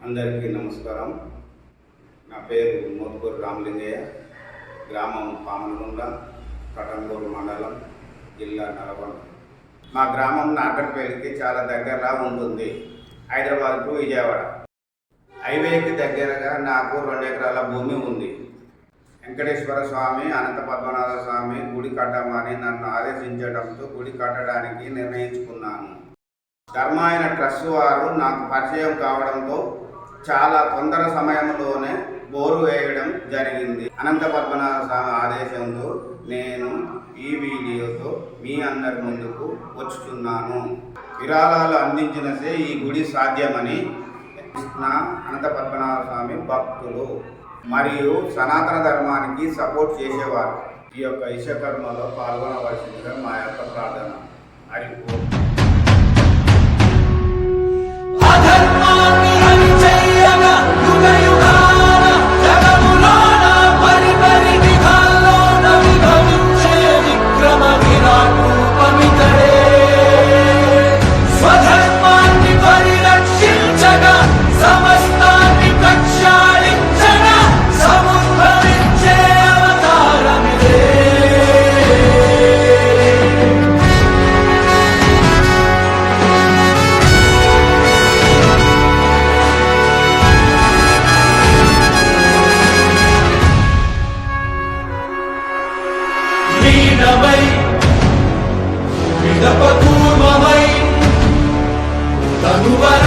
అందరికీ నమస్కారం. నా పేరు మోత్కూరు రామలింగయ్య. గ్రామం పామనగుండ, కటంగూరు మండలం, జిల్లా నల్గొండ. మా గ్రామం నార్కట్పల్లికి చాలా దగ్గరగా ఉంటుంది. హైదరాబాద్ టు విజయవాడ హైవేకి దగ్గరగా నాకు 2 ఎకరాల భూమి ఉంది. వెంకటేశ్వర స్వామి, అనంత పద్మనాభ స్వామి గుడి కట్టమని నన్ను ఆదేశించడంతో గుడి కట్టడానికి నిర్ణయించుకున్నాను. ధర్మాయన ట్రస్ట్ వారు నాకు పరిచయం కావడంతో చాలా తొందర సమయంలోనే బోరు వేయడం జరిగింది. అనంత పద్మనాభ స్వామి ఆదేశంతో నేను ఈ వీడియోతో మీ అందరి ముందుకు వచ్చుతున్నాను. విరాళాలు అందించినసే ఈ గుడి సాధ్యమని అనంత పద్మనాభ స్వామి భక్తులు మరియు సనాతన ధర్మానికి సపోర్ట్ చేసేవారు ఈ యొక్క విశ్వకర్మలో పాల్గొనవలసిందిగా మా యొక్క ప్రార్థన. హరిపో విడపూర్వమై తనువర